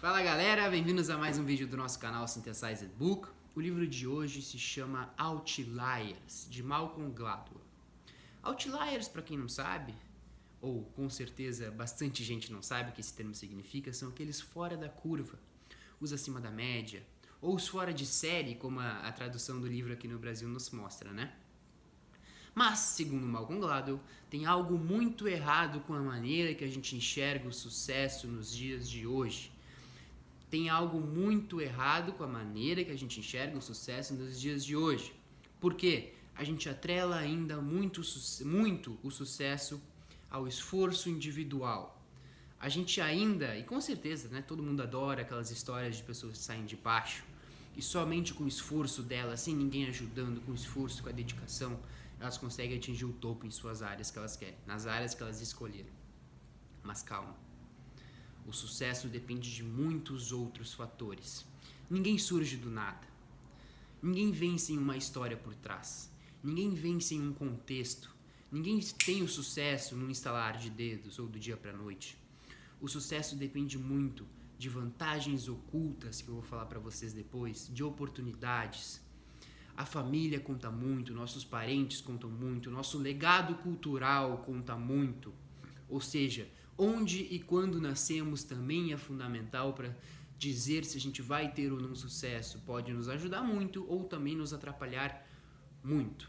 Fala galera, bem-vindos a mais um vídeo do nosso canal Synthesized Book. O livro de hoje se chama Outliers, de Malcolm Gladwell. Outliers, para quem não sabe, ou com certeza bastante gente não sabe o que esse termo significa, são aqueles fora da curva, os acima da média, ou os fora de série, como a tradução do livro aqui no Brasil nos mostra, né? Mas, segundo Malcolm Gladwell, tem algo muito errado com a maneira que a gente enxerga o sucesso nos dias de hoje. Tem algo muito errado com a maneira que a gente enxerga o sucesso nos dias de hoje. Por quê? A gente atrela ainda muito o sucesso ao esforço individual. A gente ainda, e com certeza, né, todo mundo adora aquelas histórias de pessoas que saem de baixo e somente com o esforço delas, sem ninguém ajudando, com o esforço, com a dedicação, elas conseguem atingir o topo em suas áreas que elas querem, nas áreas que elas escolheram. Mas calma. O sucesso depende de muitos outros fatores. Ninguém surge do nada. Ninguém vence em uma história por trás. Ninguém vence em um contexto. Ninguém tem o sucesso num estalar de dedos ou do dia para a noite. O sucesso depende muito de vantagens ocultas, que eu vou falar para vocês depois, de oportunidades. A família conta muito, nossos parentes contam muito, nosso legado cultural conta muito. Ou seja, onde e quando nascemos também é fundamental para dizer se a gente vai ter ou não sucesso. Pode nos ajudar muito ou também nos atrapalhar muito.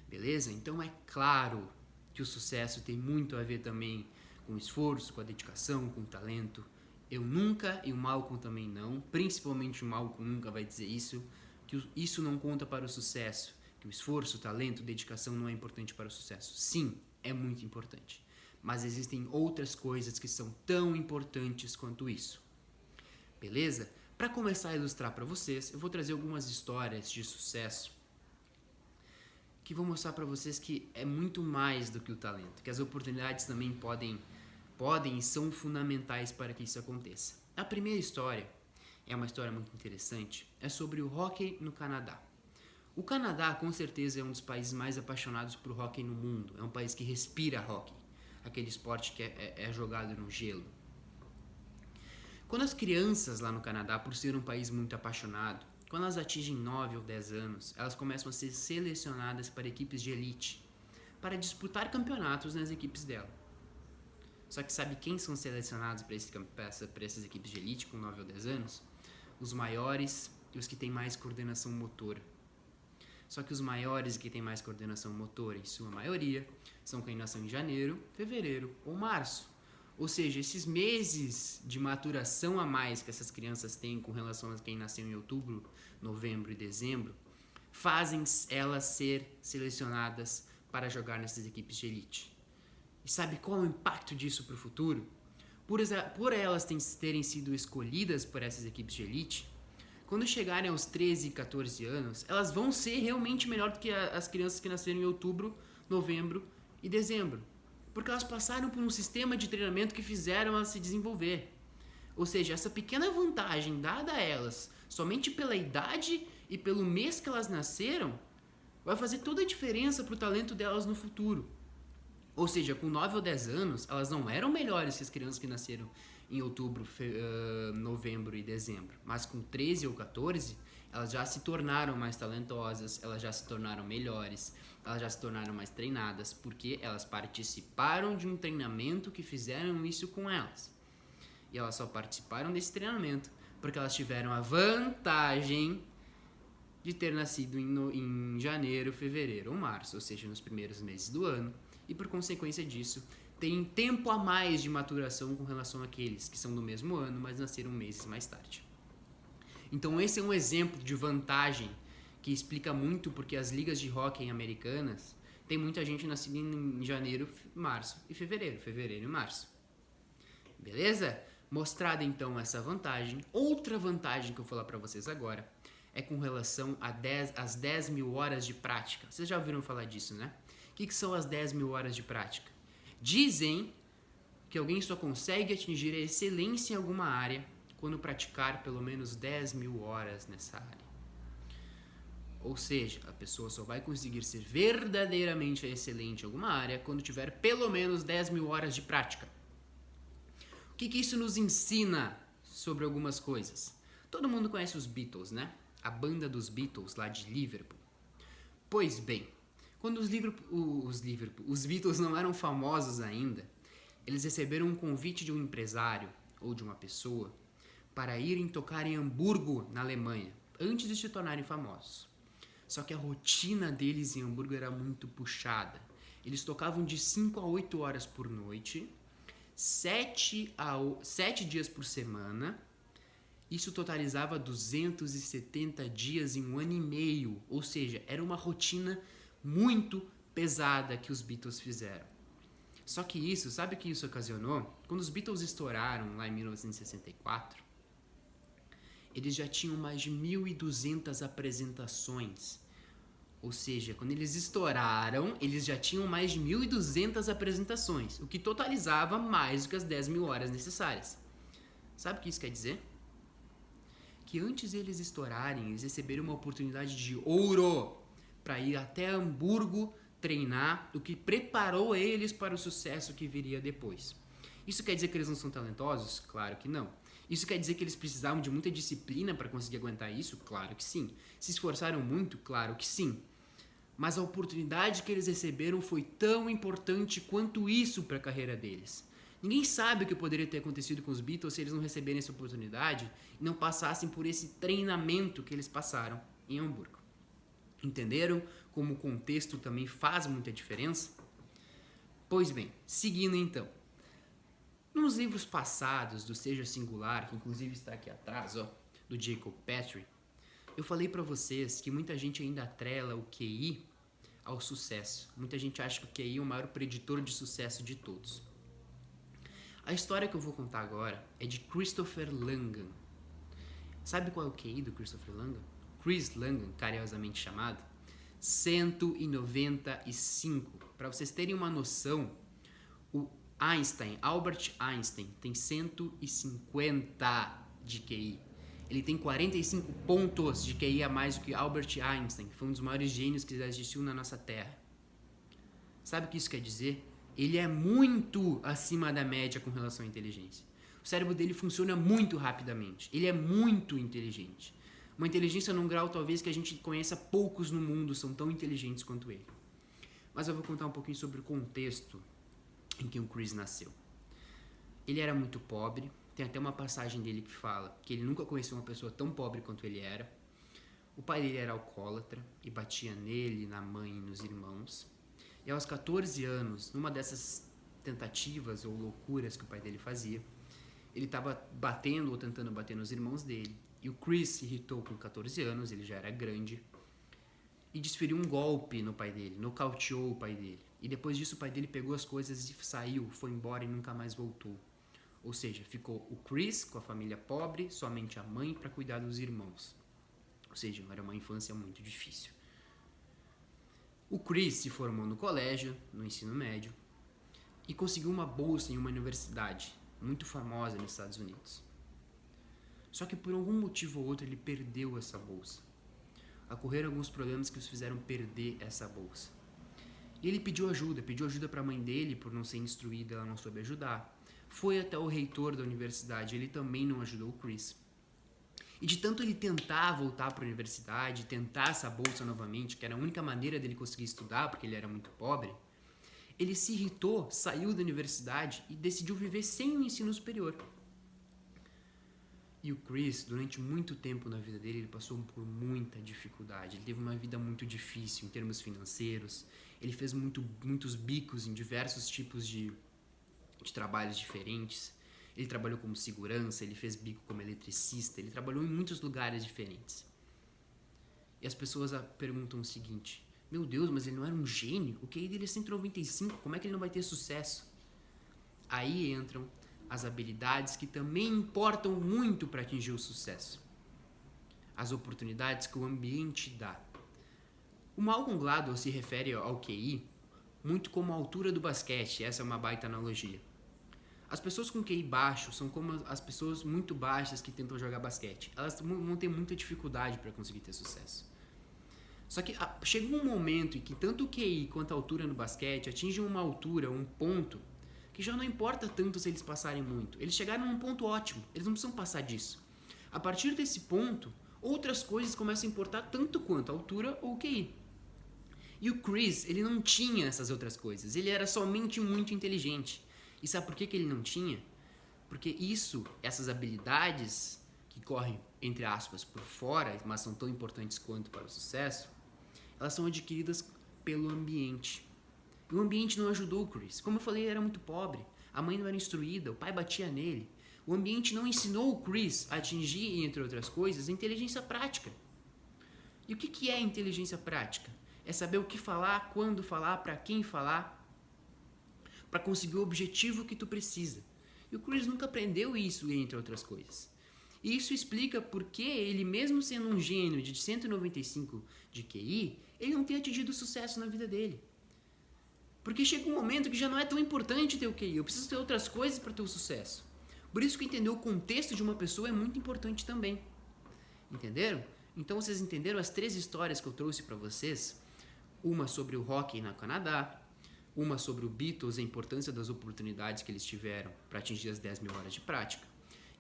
Beleza? Então é claro que o sucesso tem muito a ver também com esforço, com a dedicação, com o talento. Eu nunca, e o Malcolm também não, principalmente o Malcolm nunca vai dizer isso, que isso não conta para o sucesso, que o esforço, o talento, a dedicação não é importante para o sucesso. Sim, é muito importante. Mas existem outras coisas que são tão importantes quanto isso. Beleza? Para começar a ilustrar para vocês, eu vou trazer algumas histórias de sucesso que vão mostrar para vocês que é muito mais do que o talento, que as oportunidades também podem e são fundamentais para que isso aconteça. A primeira história é uma história muito interessante, é sobre o hóquei no Canadá. O Canadá, com certeza, é um dos países mais apaixonados por hóquei no mundo. É um país que respira hóquei, aquele esporte que é jogado no gelo. Quando as crianças lá no Canadá, por ser um país muito apaixonado, quando elas atingem 9 ou 10 anos, elas começam a ser selecionadas para equipes de elite, para disputar campeonatos nas equipes dela. Só que sabe quem são selecionados para essas equipes de elite com 9 ou 10 anos? Os maiores e os que têm mais coordenação motora. Só que os maiores que têm mais coordenação motora, em sua maioria, são quem nasceu em janeiro, fevereiro ou março. Ou seja, esses meses de maturação a mais que essas crianças têm com relação a quem nasceu em outubro, novembro e dezembro, fazem elas ser selecionadas para jogar nessas equipes de elite. E sabe qual é o impacto disso para o futuro? Por elas terem sido escolhidas por essas equipes de elite, quando chegarem aos 13 e 14 anos, elas vão ser realmente melhor do que as crianças que nasceram em outubro, novembro e dezembro. Porque elas passaram por um sistema de treinamento que fizeram elas se desenvolver. Ou seja, essa pequena vantagem dada a elas, somente pela idade e pelo mês que elas nasceram, vai fazer toda a diferença para o talento delas no futuro. Ou seja, com 9 ou 10 anos, elas não eram melhores que as crianças que nasceram em outubro, novembro e dezembro. Mas com 13 ou 14, elas já se tornaram mais talentosas, elas já se tornaram melhores, elas já se tornaram mais treinadas, porque elas participaram de um treinamento que fizeram isso com elas. E elas só participaram desse treinamento porque elas tiveram a vantagem de ter nascido em janeiro, fevereiro ou março, ou seja, nos primeiros meses do ano. E por consequência disso, tem tempo a mais de maturação com relação àqueles que são do mesmo ano, mas nasceram meses mais tarde. Então esse é um exemplo de vantagem que explica muito porque as ligas de hóquei americanas tem muita gente nascida em janeiro, março e fevereiro e março. Beleza? Mostrada então essa vantagem, outra vantagem que eu vou falar para vocês agora é com relação às 10 mil horas de prática. Vocês já ouviram falar disso, né? O que são as 10 mil horas de prática? Dizem que alguém só consegue atingir a excelência em alguma área quando praticar pelo menos 10 mil horas nessa área. Ou seja, a pessoa só vai conseguir ser verdadeiramente excelente em alguma área quando tiver pelo menos 10 mil horas de prática. O que isso nos ensina? sobre algumas coisas. Todo mundo conhece os Beatles, né? A banda dos Beatles lá de Liverpool. Pois bem, quando os Beatles não eram famosos ainda, eles receberam um convite de um empresário ou de uma pessoa para irem tocar em Hamburgo, na Alemanha, antes de se tornarem famosos. Só que a rotina deles em Hamburgo era muito puxada. Eles tocavam de 5 a 8 horas por noite, 7 dias por semana. Isso totalizava 270 dias em um ano e meio. Ou seja, era uma rotina muito pesada que os Beatles fizeram. Só que isso, sabe o que isso ocasionou? Quando os Beatles estouraram lá em 1964, eles já tinham mais de 1.200 apresentações. Ou seja, quando eles estouraram, eles já tinham mais de 1.200 apresentações, o que totalizava mais do que as 10.000 horas necessárias. Sabe o que isso quer dizer? Que antes deles estourarem, eles receberam uma oportunidade de ouro para ir até Hamburgo treinar, o que preparou eles para o sucesso que viria depois. Isso quer dizer que eles não são talentosos? Claro que não. Isso quer dizer que eles precisavam de muita disciplina para conseguir aguentar isso? Claro que sim. Se esforçaram muito? Claro que sim. Mas a oportunidade que eles receberam foi tão importante quanto isso para a carreira deles. Ninguém sabe o que poderia ter acontecido com os Beatles se eles não receberem essa oportunidade e não passassem por esse treinamento que eles passaram em Hamburgo. Entenderam como o contexto também faz muita diferença? Pois bem, seguindo então. Nos livros passados do Seja Singular, que inclusive está aqui atrás, do Jacob Petrie, eu falei para vocês que muita gente ainda atrela o QI ao sucesso. Muita gente acha que o QI é o maior preditor de sucesso de todos. A história que eu vou contar agora é de Christopher Langan. Sabe qual é o QI do Christopher Langan? Chris Langan, carinhosamente chamado, 195. Para vocês terem uma noção, o Albert Einstein, tem 150 de QI. Ele tem 45 pontos de QI a mais do que Albert Einstein, que foi um dos maiores gênios que já existiu na nossa Terra. Sabe o que isso quer dizer? Ele é muito acima da média com relação à inteligência. O cérebro dele funciona muito rapidamente. Ele é muito inteligente. Uma inteligência num grau talvez que a gente conheça poucos no mundo são tão inteligentes quanto ele. Mas eu vou contar um pouquinho sobre o contexto em que o Chris nasceu. Ele era muito pobre. Tem até uma passagem dele que fala que ele nunca conheceu uma pessoa tão pobre quanto ele era. O pai dele era alcoólatra e batia nele, na mãe e nos irmãos. E aos 14 anos, numa dessas tentativas ou loucuras que o pai dele fazia, ele estava batendo ou tentando bater nos irmãos dele. E o Chris se irritou com 14 anos, ele já era grande, e desferiu um golpe no pai dele, nocauteou o pai dele. E depois disso o pai dele pegou as coisas e saiu, foi embora e nunca mais voltou. Ou seja, ficou o Chris com a família pobre, somente a mãe para cuidar dos irmãos. Ou seja, era uma infância muito difícil. O Chris se formou no colégio, no ensino médio, e conseguiu uma bolsa em uma universidade muito famosa nos Estados Unidos. Só que por algum motivo ou outro ele perdeu essa bolsa. Ocorreram alguns problemas que os fizeram perder essa bolsa. E ele pediu ajuda para a mãe dele por não ser instruída, ela não soube ajudar. Foi até o reitor da universidade, ele também não ajudou o Chris. E de tanto ele tentar voltar para a universidade, tentar essa bolsa novamente, que era a única maneira dele conseguir estudar, porque ele era muito pobre, ele se irritou, saiu da universidade e decidiu viver sem o ensino superior. E o Chris, durante muito tempo na vida dele, ele passou por muita dificuldade. Ele teve uma vida muito difícil em termos financeiros. Ele fez muitos bicos em diversos tipos de trabalhos diferentes. Ele trabalhou como segurança, ele fez bico como eletricista, ele trabalhou em muitos lugares diferentes. E as pessoas perguntam o seguinte: meu Deus, mas ele não era um gênio? O QI dele é 195, como é que ele não vai ter sucesso? Aí entram as habilidades que também importam muito para atingir o sucesso. As oportunidades que o ambiente dá. O Malcolm Gladwell se refere ao QI muito como a altura do basquete, essa é uma baita analogia. As pessoas com QI baixo são como as pessoas muito baixas que tentam jogar basquete. Elas vão ter muita dificuldade para conseguir ter sucesso. Só que chega um momento em que tanto o QI quanto a altura no basquete atingem uma altura, um ponto, que que já não importa tanto se eles passarem muito. Eles chegaram num ponto ótimo, eles não precisam passar disso. A partir desse ponto, outras coisas começam a importar tanto quanto a altura ou o QI. E o Chris, ele não tinha essas outras coisas, ele era somente muito inteligente. E sabe por que ele não tinha? Porque essas habilidades que correm, entre aspas, por fora, mas são tão importantes quanto para o sucesso, elas são adquiridas pelo ambiente. E o ambiente não ajudou o Chris. Como eu falei, ele era muito pobre. A mãe não era instruída, o pai batia nele. O ambiente não ensinou o Chris a atingir, entre outras coisas, a inteligência prática. E o que é inteligência prática? É saber o que falar, quando falar, para quem falar, para conseguir o objetivo que tu precisa. E o Chris nunca aprendeu isso, entre outras coisas. E isso explica por que ele, mesmo sendo um gênio de 195 de QI, ele não tem atingido sucesso na vida dele. Porque chega um momento que já não é tão importante ter o QI, eu preciso ter outras coisas para ter o sucesso. Por isso que entender o contexto de uma pessoa é muito importante também. Entenderam? Então vocês entenderam as 3 histórias que eu trouxe para vocês? Uma sobre o hockey no Canadá, uma sobre o Beatles, a importância das oportunidades que eles tiveram para atingir as 10 mil horas de prática,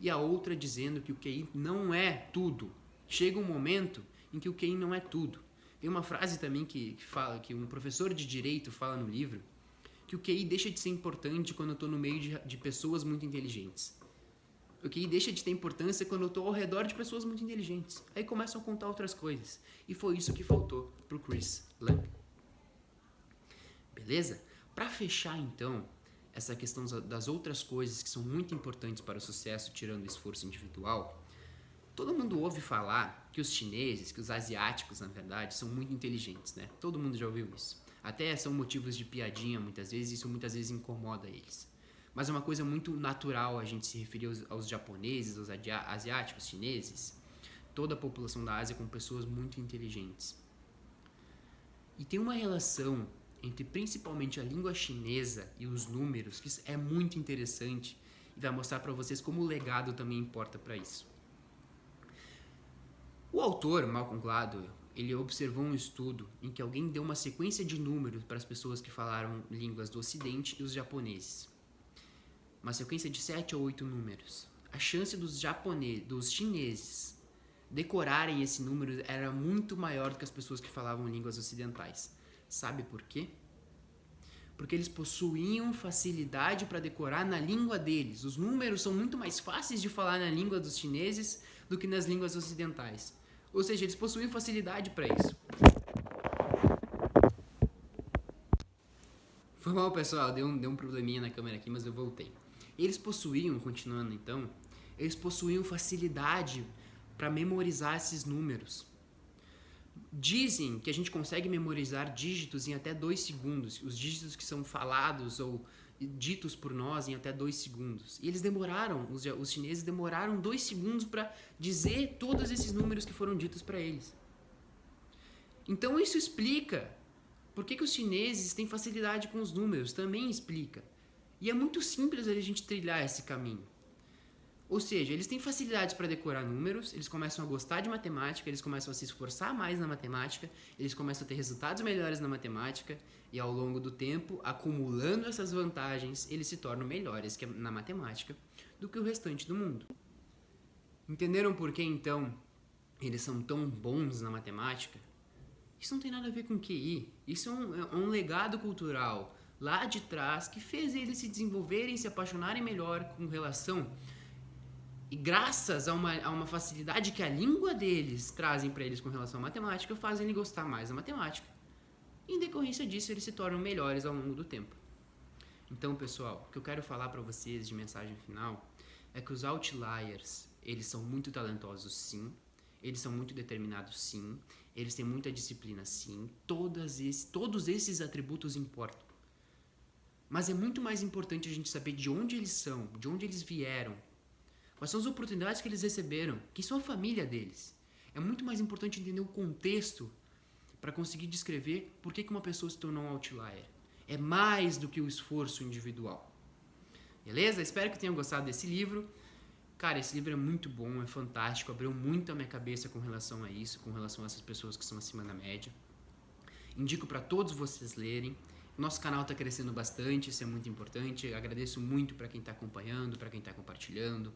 e a outra dizendo que o QI não é tudo. Chega um momento em que o QI não é tudo. Tem uma frase também que fala, que um professor de direito fala no livro, que o QI deixa de ser importante quando eu estou no meio de pessoas muito inteligentes. O QI deixa de ter importância quando eu estou ao redor de pessoas muito inteligentes. Aí começam a contar outras coisas. E foi isso que faltou para o Chris Lang. Beleza? Para fechar, então, essa questão das outras coisas que são muito importantes para o sucesso, tirando o esforço individual, todo mundo ouve falar que os chineses, que os asiáticos, na verdade, são muito inteligentes, né? Todo mundo já ouviu isso. Até são motivos de piadinha, muitas vezes, e isso muitas vezes incomoda eles. Mas é uma coisa muito natural a gente se referir aos japoneses, aos asiáticos, chineses, toda a população da Ásia com pessoas muito inteligentes. E tem uma relação entre principalmente a língua chinesa e os números que é muito interessante e vai mostrar para vocês como o legado também importa para isso. O autor, Malcolm Gladwell, ele observou um estudo em que alguém deu uma sequência de números para as pessoas que falaram línguas do Ocidente e os japoneses. Uma sequência de 7 ou 8 números. A chance dos chineses decorarem esse número era muito maior do que as pessoas que falavam línguas ocidentais. Sabe por quê? Porque eles possuíam facilidade para decorar na língua deles. Os números são muito mais fáceis de falar na língua dos chineses do que nas línguas ocidentais. Ou seja, eles possuíam facilidade para isso. Foi mal, pessoal, deu um probleminha na câmera aqui, mas eu voltei. Eles possuíam, continuando então, eles possuíam facilidade para memorizar esses números. Dizem que a gente consegue memorizar dígitos em até 2 segundos, os dígitos que são falados ou ditos por nós em até 2 segundos. E eles demoraram, os chineses demoraram 2 segundos para dizer todos esses números que foram ditos para eles. Então isso explica por que os chineses têm facilidade com os números, também explica. E é muito simples a gente trilhar esse caminho. Ou seja, eles têm facilidades para decorar números, eles começam a gostar de matemática, eles começam a se esforçar mais na matemática, eles começam a ter resultados melhores na matemática e ao longo do tempo, acumulando essas vantagens, eles se tornam melhores na matemática do que o restante do mundo. Entenderam por que então eles são tão bons na matemática? Isso não tem nada a ver com QI, isso é um legado cultural lá de trás que fez eles se desenvolverem, se apaixonarem melhor com relação. E graças a uma facilidade que a língua deles trazem para eles com relação à matemática, fazem eles gostar mais da matemática. E em decorrência disso, eles se tornam melhores ao longo do tempo. Então, pessoal, o que eu quero falar para vocês de mensagem final é que os outliers, eles são muito talentosos, sim. Eles são muito determinados, sim. Eles têm muita disciplina, sim. Todos esses atributos importam. Mas é muito mais importante a gente saber de onde eles são, de onde eles vieram, quais são as oportunidades que eles receberam, quem são a família deles. É muito mais importante entender o contexto para conseguir descrever por que uma pessoa se tornou um outlier. É mais do que o esforço individual. Beleza? Espero que tenham gostado desse livro. Cara, esse livro é muito bom, é fantástico, abriu muito a minha cabeça com relação a isso, com relação a essas pessoas que são acima da média. Indico para todos vocês lerem. Nosso canal está crescendo bastante, isso é muito importante. Agradeço muito para quem está acompanhando, para quem está compartilhando,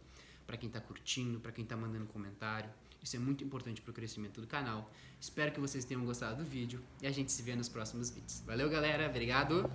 para quem está curtindo, para quem está mandando comentário. Isso é muito importante para o crescimento do canal. Espero que vocês tenham gostado do vídeo e a gente se vê nos próximos vídeos. Valeu, galera. Obrigado.